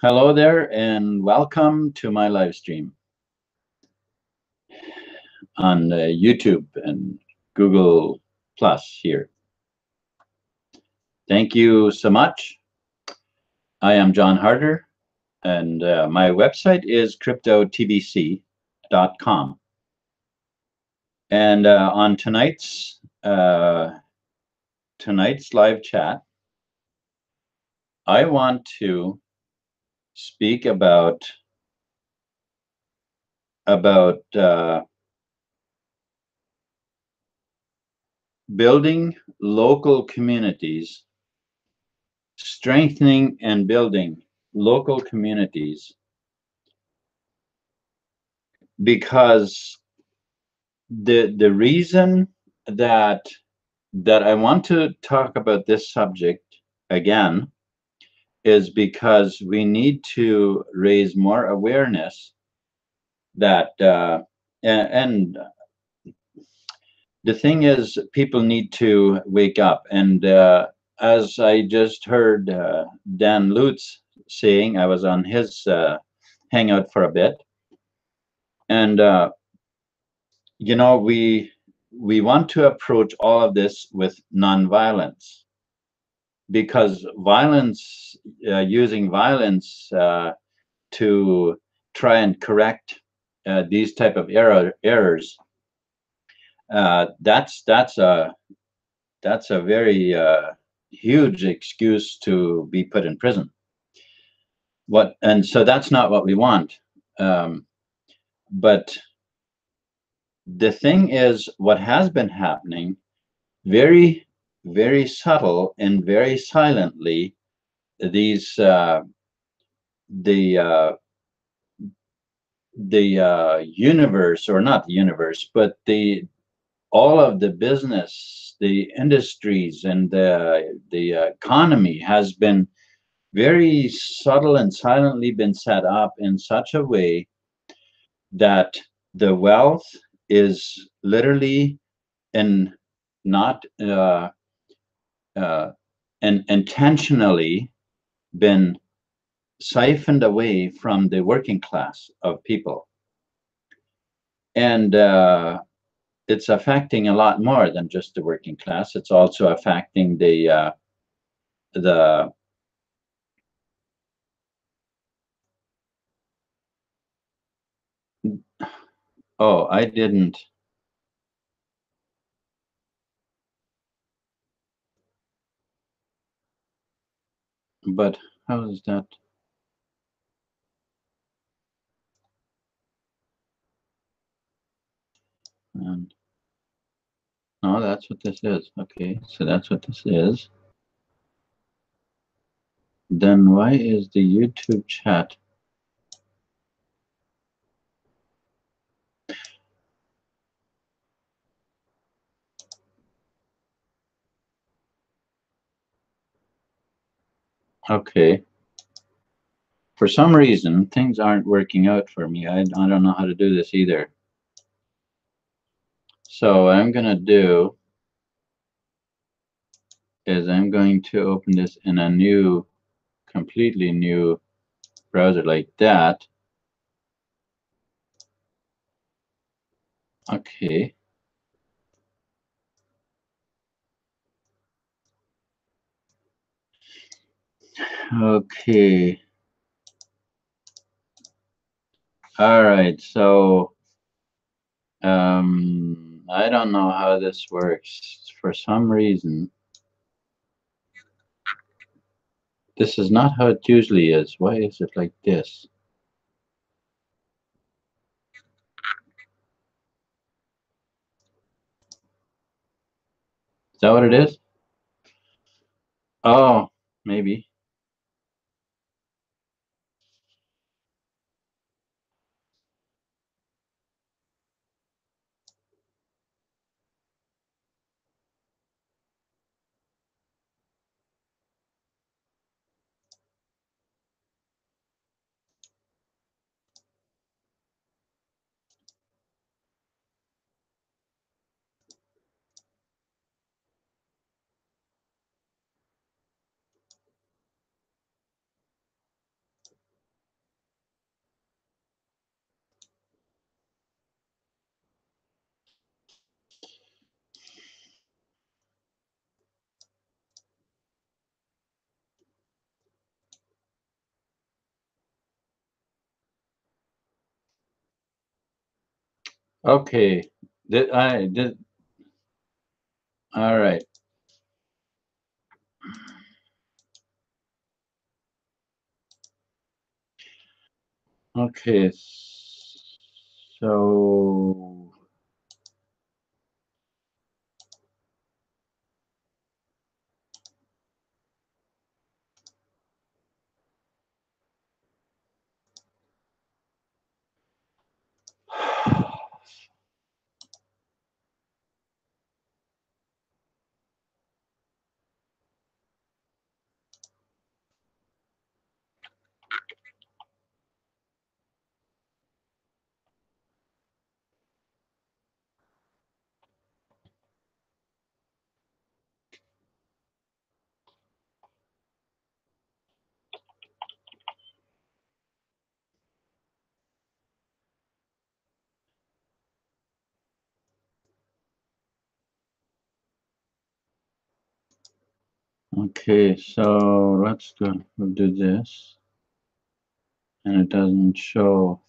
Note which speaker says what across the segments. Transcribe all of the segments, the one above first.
Speaker 1: Hello there, and welcome to my live stream on YouTube and Google Plus here. Thank you so much. I am John Harder, and my website is Crypto-TBC.com. And on tonight's live chat, I want to speak about building local communities, strengthening and building local communities, because the reason that I want to talk about this subject again is because we need to raise more awareness that and the thing is, people need to wake up. And as I just heard Dan Lutz saying, I was on his hangout for a bit, and you know, we want to approach all of this with nonviolence, because violence, using violence to try and correct these type of errors, that's a very huge excuse to be put in prison. And so that's not what we want. But the thing is, what has been happening very, very subtle and very silently, these the universe, or not the universe, but all of the business, the industries, and the economy has been very subtle and silently been set up in such a way that the wealth is literally and not and intentionally been siphoned away from the working class of people. And it's affecting a lot more than just the working class. It's also affecting the oh, I didn't. But how is that? And no, that's what this is. Okay, so that's what this is. Then why is the YouTube chat? Okay. For some reason, things aren't working out for me. I don't know how to do this either. So what I'm going to do is I'm going to open this in a new, completely new browser like that. Okay. Okay. All right. So I don't know how this works. For some reason, this is not how it usually is. Why is it like this? Is that what it is? Oh, maybe. Okay. Did all right. Okay. So okay, so let's go. We'll do this, and it doesn't show,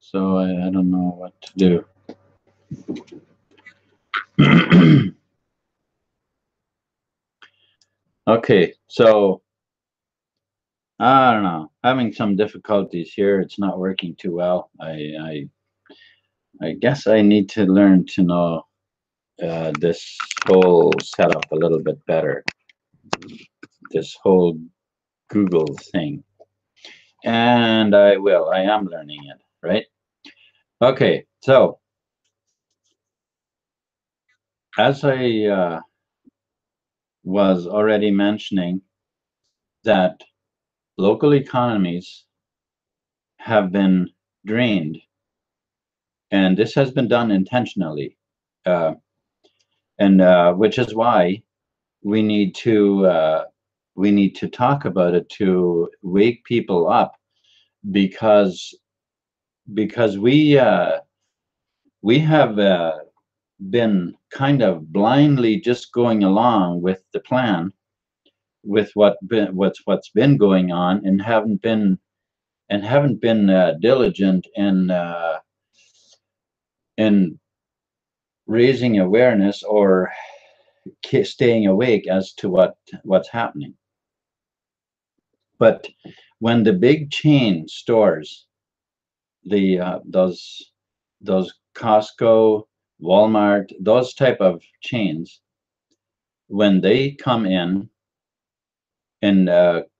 Speaker 1: so I don't know what to do. Okay, so I don't know. Having some difficulties here. It's not working too well. I guess I need to learn to know this whole setup a little bit better. This whole Google thing, and I will. I am learning it, right? Okay, so as I was already mentioning, that local economies have been drained, and this has been done intentionally, uh, and which is why we need to talk about it to wake people up, because we have been kind of blindly just going along with the plan, with what's been going on, and haven't been diligent in raising awareness or staying awake as to what's happening. But when the big chain stores, the those Costco, Walmart, those type of chains, when they come in and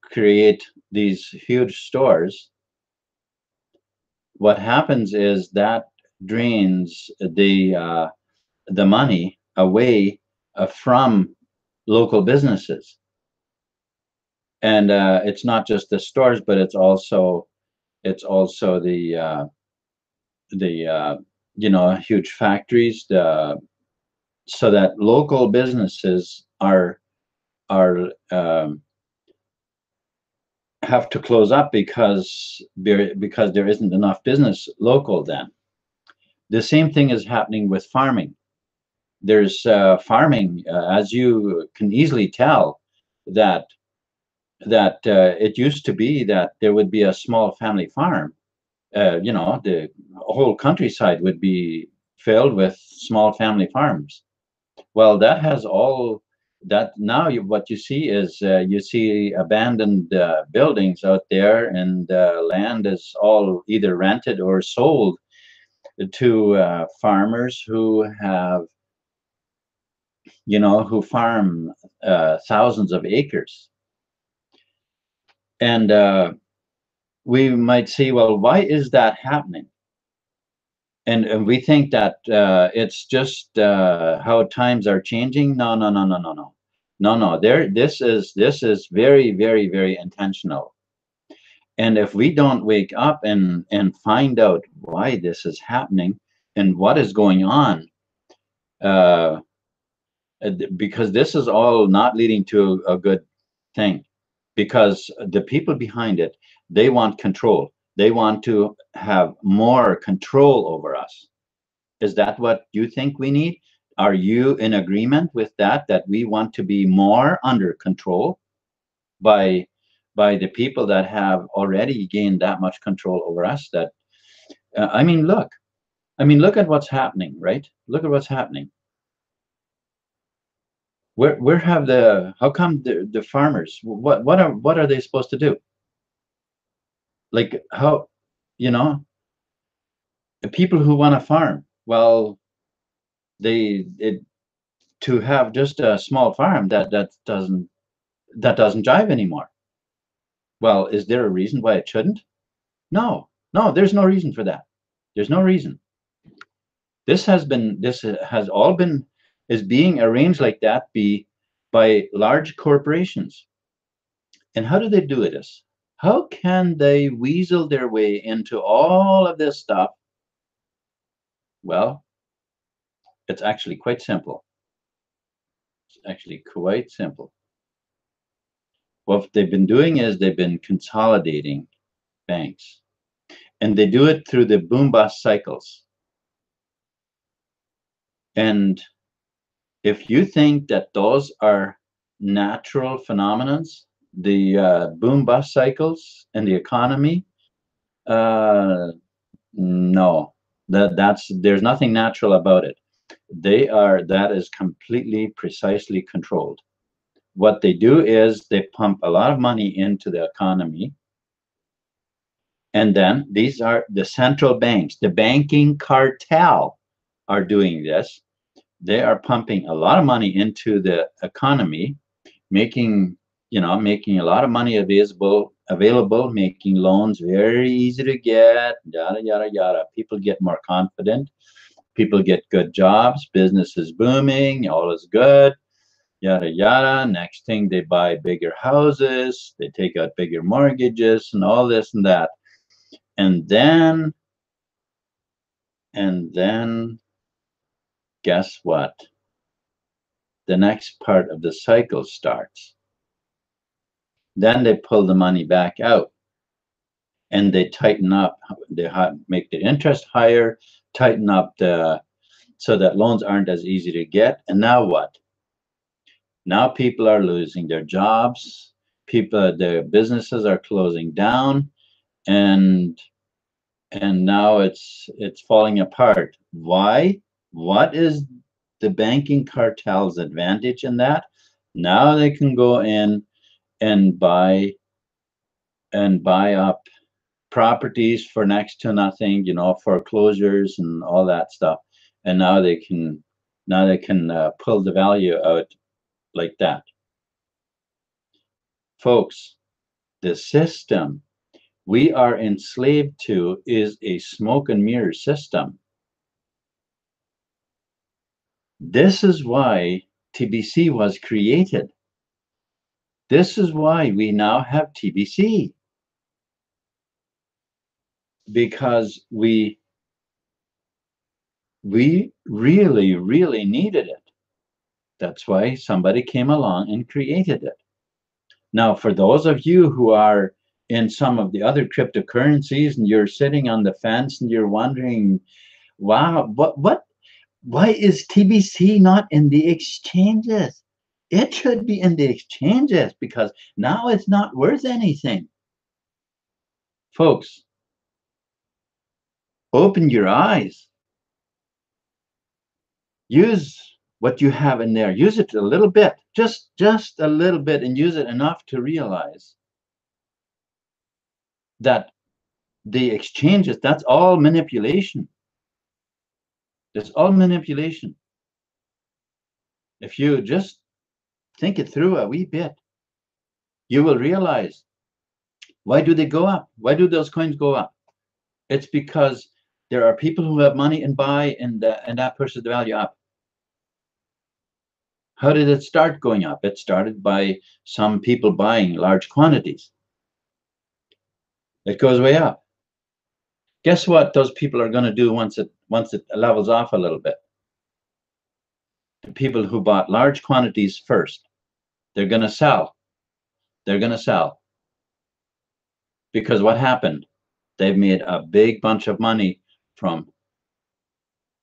Speaker 1: create these huge stores, what happens is that drains the money away from local businesses. And it's not just the stores, but it's also the huge factories, so that local businesses are have to close up because there isn't enough business local. Then the same thing is happening with farming. There's farming, as you can easily tell, that it used to be that there would be a small family farm. The whole countryside would be filled with small family farms. Well, that has all that now. What you see is you see abandoned buildings out there, and land is all either rented or sold to farmers who farm thousands of acres. And we might say, well, why is that happening? And we think that it's just how times are changing. No, no, no, no, no, no, no, no. This is very, very, very intentional. And if we don't wake up and find out why this is happening and what is going on, uh, because this is all not leading to a good thing, because the people behind it, they want control. They want to have more control over us. Is that what you think we need? Are you in agreement with that we want to be more under control by the people that have already gained that much control over us? That I mean, look. I mean, look at what's happening, right? Look at what's happening. Where have the, how come the farmers, what are they supposed to do? Like how, you know, the people who want to farm, well, to have just a small farm, that doesn't jive anymore. Well, is there a reason why it shouldn't? No, no, there's no reason for that. There's no reason. This has all been, is being arranged like that by large corporations. And how do they do this? How can they weasel their way into all of this stuff? Well, it's actually quite simple. It's actually quite simple. What they've been doing is they've been consolidating banks, and they do it through the boom bust cycles. And if you think that those are natural phenomenons, the boom bust cycles and the economy, no, there's nothing natural about it. That is completely precisely controlled. What they do is they pump a lot of money into the economy, and then these are the central banks, the banking cartel are doing this. They are pumping a lot of money into the economy, making making a lot of money available, making loans very easy to get, yada yada yada. People get more confident, people get good jobs, business is booming, all is good, yada yada. Next thing, they buy bigger houses, they take out bigger mortgages and all this and that. And then guess what? The next part of the cycle starts. Then they pull the money back out and they tighten up. They make the interest higher, tighten up so that loans aren't as easy to get. And now what? Now people are losing their jobs. Their businesses are closing down, and now it's falling apart. Why? What is the banking cartel's advantage in that? Now they can go in and buy up properties for next to nothing, foreclosures and all that stuff. And now they can pull the value out like that. Folks, the system we are enslaved to is a smoke and mirror system. This is why TBC was created. This is why we now have TBC. Because we really, really needed it. That's why somebody came along and created it. Now, for those of you who are in some of the other cryptocurrencies and you're sitting on the fence and you're wondering, wow, why is TBC not in the exchanges? It should be in the exchanges because now it's not worth anything. Folks, open your eyes. Use what you have in there. Use it a little bit, just a little bit, and use it enough to realize that the exchanges, that's all manipulation. It's all manipulation. If you just think it through a wee bit, you will realize, why do they go up? Why do those coins go up? It's because there are people who have money and buy, and that pushes the value up. How did it start going up? It started by some people buying large quantities. It goes way up. Guess what those people are going to do once it levels off a little bit? The people who bought large quantities first, they're going to sell. They're going to sell. Because what happened? They've made a big bunch of money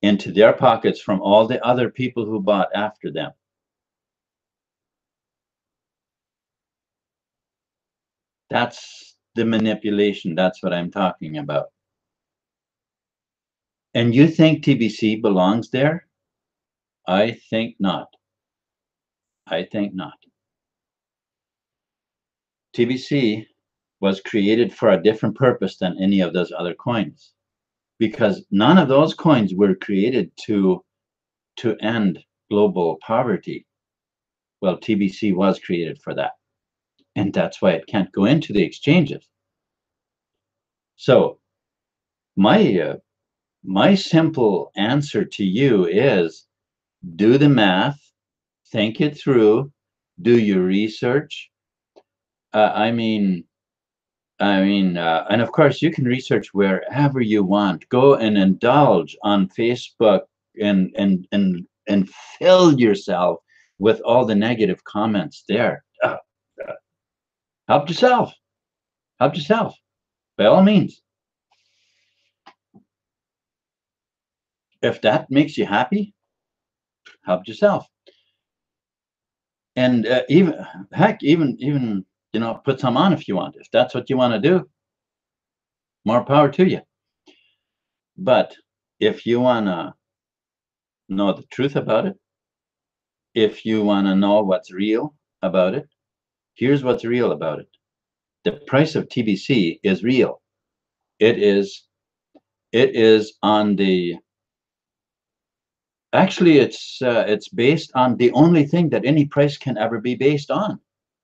Speaker 1: into their pockets from all the other people who bought after them. That's the manipulation. That's what I'm talking about. And you think TBC belongs there? I think not. I think not. TBC was created for a different purpose than any of those other coins, because none of those coins were created to end global poverty. Well, TBC was created for that, and that's why it can't go into the exchanges. So my simple answer to you is, do the math, think it through, do your research. And of course, you can research wherever you want. Go and indulge on Facebook and fill yourself with all the negative comments there. Help yourself. Help yourself, by all means. If that makes you happy, help yourself. And even put some on if you want. If that's what you want to do, more power to you. But if you want to know the truth about it, if you want to know what's real about it, here's what's real about it. The price of TBC is real. It is on the, actually it's based on the only thing that any price can ever be based on,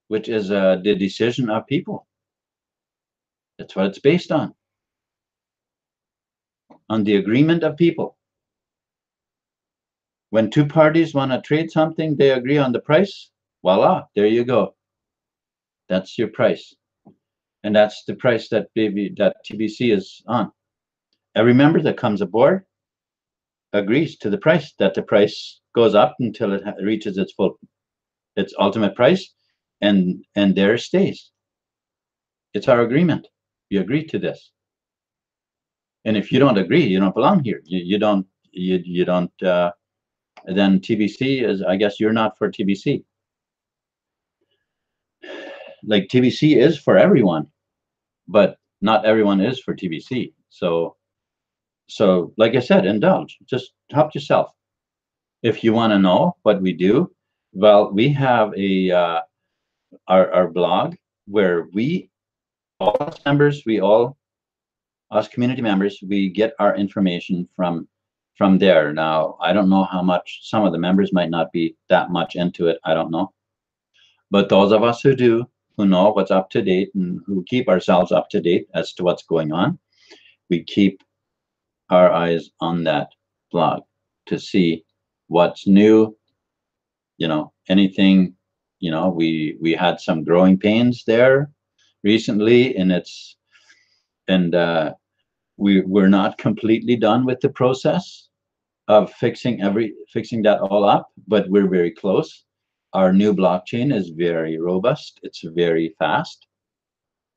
Speaker 1: which is the decision of people. That's what it's based on the agreement of people. When two parties want to trade something, they agree on the price. Voila, there you go. That's your price. And that's the price that TBC is on. Every member that comes aboard agrees to the price, that the price goes up until it reaches its ultimate price, and there it stays. It's our agreement. You agree to this. And if you don't agree, you don't belong here. You don't then TBC is, I guess you're not for TBC. Like, TBC is for everyone, but not everyone is for TBC. So like I said, indulge, just help yourself. If you want to know what we do, well, we have our blog where all us members, us community members, we get our information from there. Now, I don't know how much, some of the members might not be that much into it. I don't know. But those of us who do, who know what's up to date and who keep ourselves up to date as to what's going on, we keep our eyes on that blog to see what's new, anything. We had some growing pains there recently, and we're not completely done with the process of fixing that all up, but we're very close. Our new blockchain is very robust. It's very fast,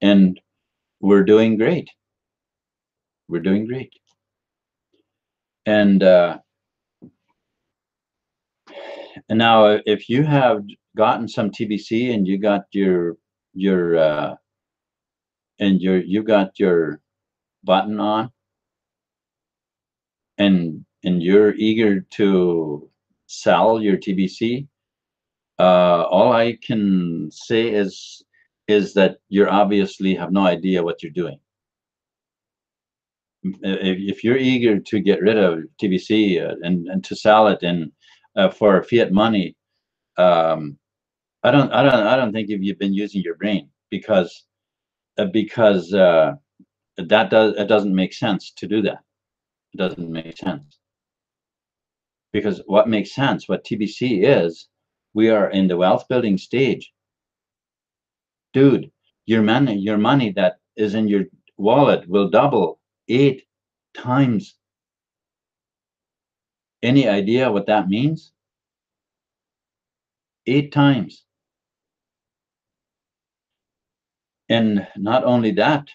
Speaker 1: and we're doing great. We're doing great. And now, if you have gotten some TBC and you got you got your button on, and you're eager to sell your TBC, all I can say is that you obviously have no idea what you're doing. If you're eager to get rid of TBC and to sell it for fiat money, I don't think you've been using your brain, because it doesn't make sense to do that. It doesn't make sense, because what makes sense, what TBC is, we are in the wealth building stage. Dude, your money that is in your wallet will double 8 times. Any idea what that means? 8 times. And not only that,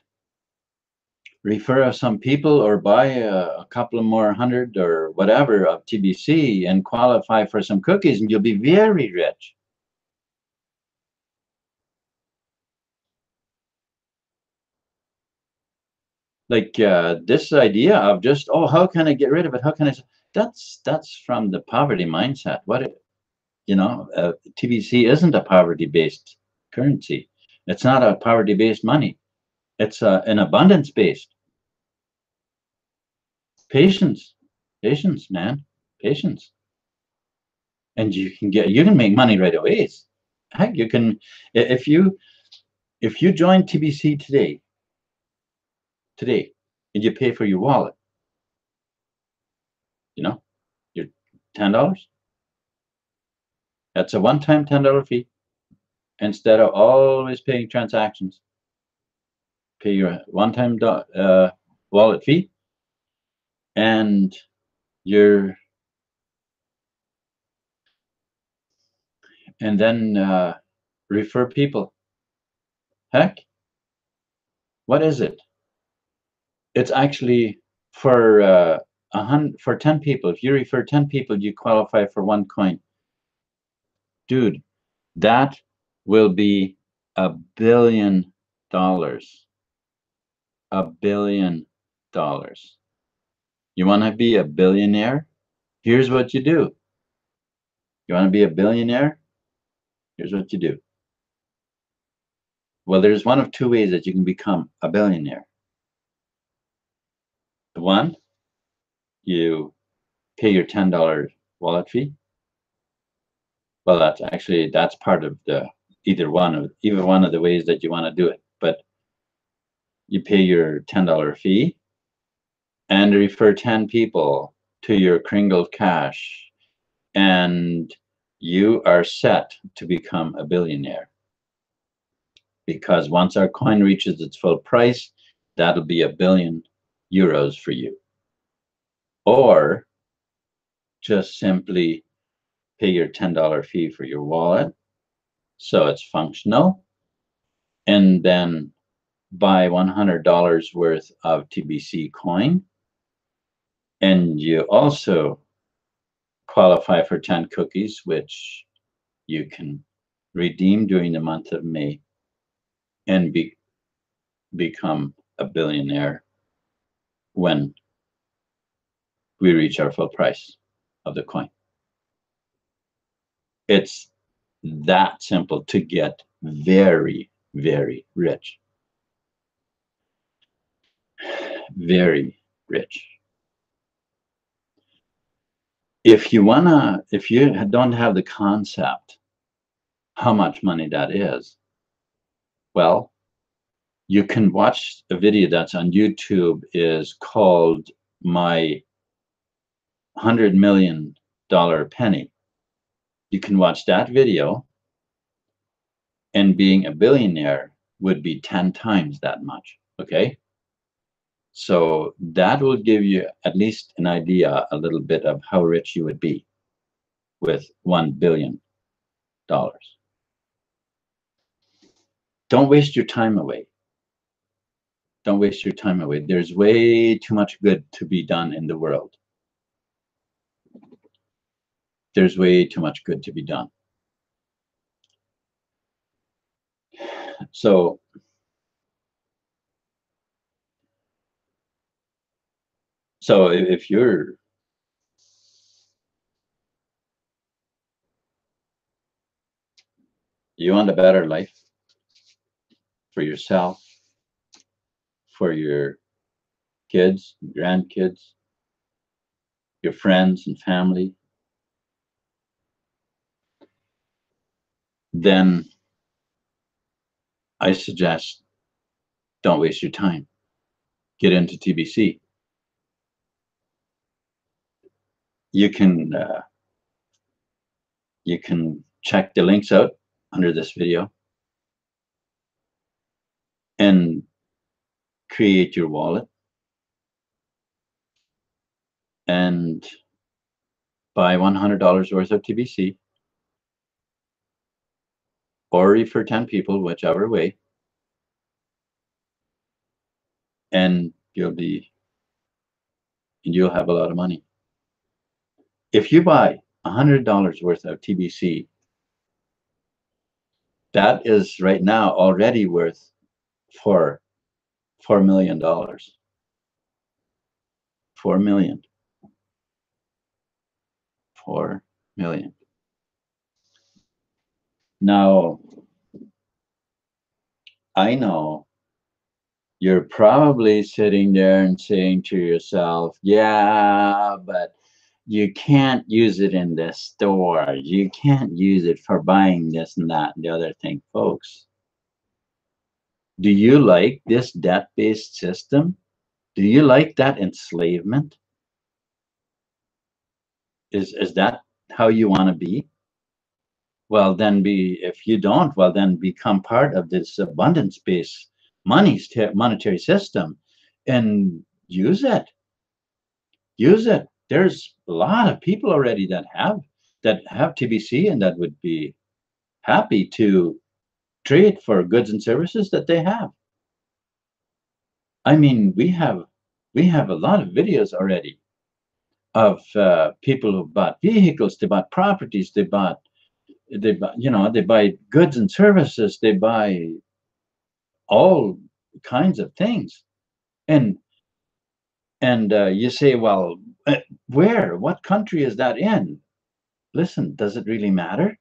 Speaker 1: refer some people or buy a couple of more hundred or whatever of TBC and qualify for some cookies, and you'll be very rich. Like this idea of just, oh, how can I get rid of it? How can I? That's from the poverty mindset. TBC isn't a poverty-based currency. It's not a poverty-based money. It's an abundance-based. Patience, patience, man, patience. And you can make money right away. Heck, you can, if you join TBC today, and you pay for your wallet, your $10. That's a one-time $10 fee. Instead of always paying transactions, pay your one-time wallet fee, and your and then refer people. Heck, what is it? It's actually for for 10 people. If you refer 10 people, you qualify for one coin. Dude, that will be $1 billion. $1 billion. You want to be a billionaire? Here's what you do. You want to be a billionaire? Here's what you do. Well, there's one of two ways that you can become a billionaire. One, you pay your $10 wallet fee. Well, that's part of either one of the ways that you want to do it. But you pay your $10 fee and refer 10 people to your Kringle Cash, and you are set to become a billionaire. Because once our coin reaches its full price, that'll be €1 billion for you. Or just simply pay your $10 fee for your wallet, so it's functional, and then buy $100 worth of TBC coin, and you also qualify for 10 cookies, which you can redeem during the month of May, and become a billionaire when we reach our full price of the coin. It's that simple to get very, very rich. Very rich. If you don't have the concept how much money that is, well, you can watch a video that's on YouTube, is called My $100 Million Penny. You can watch that video, and being a billionaire would be 10 times that much. Okay. So that will give you at least an idea, a little bit, of how rich you would be with $1 billion. Don't waste your time away. Don't waste your time away. There's way too much good to be done in the world. There's way too much good to be done. So if you want a better life for yourself, for your kids, grandkids, your friends and family, then I suggest don't waste your time. Get into TBC. You can check the links out under this video and create your wallet and buy $100 worth of TBC, or refer 10 people, whichever way, and you'll have a lot of money. If you buy $100 worth of TBC, that is right now already worth $4 million. 4 million. 4 million. Now, I know you're probably sitting there and saying to yourself, yeah, but you can't use it in the store. You can't use it for buying this and that and the other thing. Folks, do you like this debt-based system? Do you like that enslavement? Is that how you want to be? Well, then if you don't, well, then become part of this abundance-based monetary system and use it. Use it. There's a lot of people already that have TBC and that would be happy to trade for goods and services that they have. I mean, we have a lot of videos already of people who bought vehicles, they bought properties, they buy goods and services, they buy all kinds of things, and you say, well, what country is that in? Listen, does it really matter?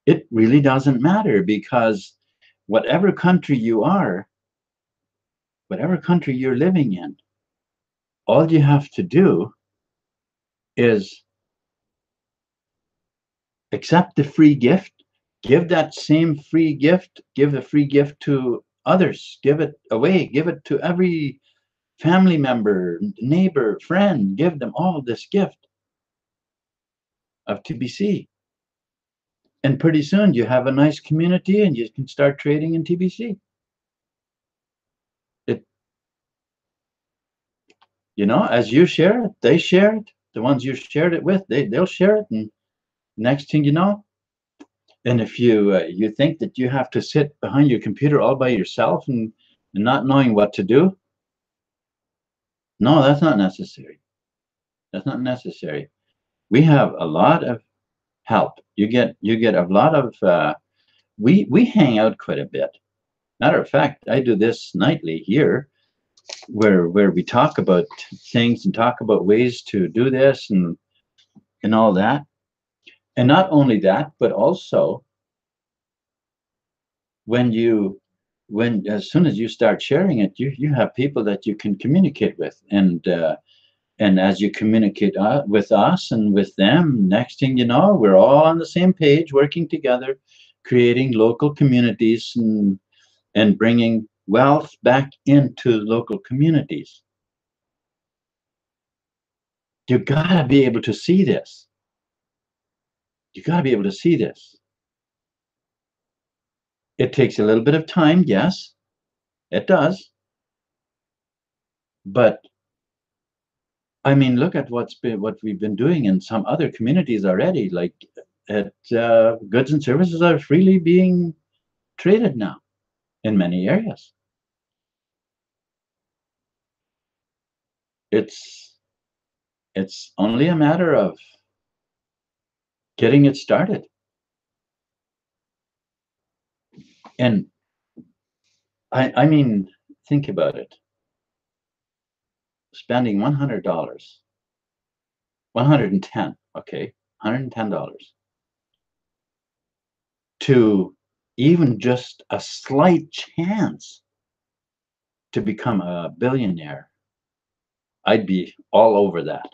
Speaker 1: It really doesn't matter, because whatever country you are, whatever country you're living in, all you have to do is accept the free gift, give that same free gift, give a free gift to others, give it away, give it to every family member, neighbor, friend, give them all this gift of TBC. And pretty soon you have a nice community and you can start trading in TBC. As you share it, they share it. The ones you shared it with, they'll share it, and next thing you know, and if you think that you have to sit behind your computer all by yourself and not knowing what to do, no, that's not necessary. That's not necessary. We have a lot of help. You get a lot of. We hang out quite a bit. Matter of fact, I do this nightly here, where we talk about things and talk about ways to do this and all that. And not only that, but also as soon as you start sharing it, you have people that you can communicate with, and as you communicate with us and with them, next thing you know, we're all on the same page, working together, creating local communities and bringing wealth back into local communities. You gotta be able to see this. You gotta be able to see this. It takes a little bit of time, yes, it does. But I mean, look at what we've been doing in some other communities already. Like goods and services are freely being traded now in many areas. It's only a matter of getting it started. And I mean, think about it. Spending $100, $110, okay, $110 to even just a slight chance to become a billionaire, I'd be all over that.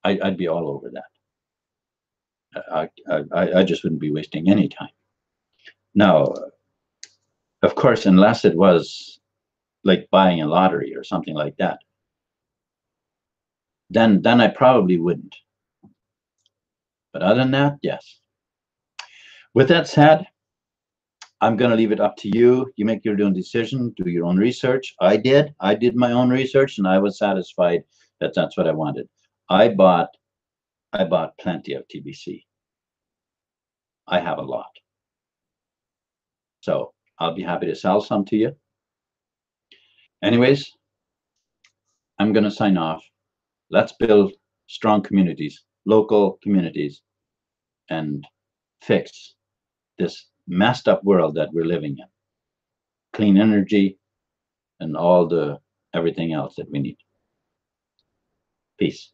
Speaker 1: I'd be all over that. I just wouldn't be wasting any time. Now, of course, unless it was like buying a lottery or something like that, then I probably wouldn't. But other than that, yes. With that said, I'm going to leave it up to you. You make your own decision, do your own research. I did my own research, and I was satisfied that that's what I wanted. I bought plenty of TBC. I have a lot. So I'll be happy to sell some to you. Anyways, I'm going to sign off. Let's build strong communities, local communities, and fix this messed up world that we're living in. Clean energy and everything else that we need. Peace.